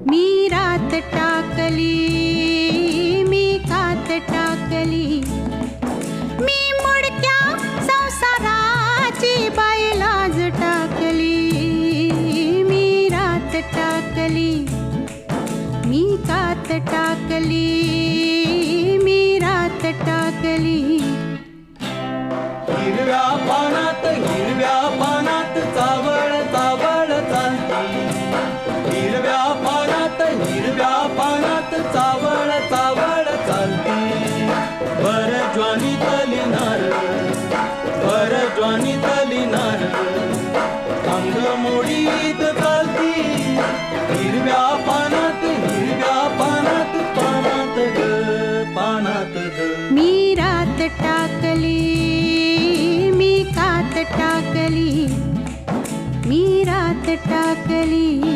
मी रात टाकली, मी कात टाकली, मी मुडक्या संसाराची बाई लाज टाकली. मी रात टाकली, मी कात टाकली, मी रात टाकली. हिरव्या पानात चावळ चावळ चालती. हिरव्या पानात चावळ चावळ चालती. भर ज्वानीतली नार अंग मोडीत चालती. हिरव्या पानात पानात ग. मी रात टाकली, मी कात टाकली, मी रात टाकली.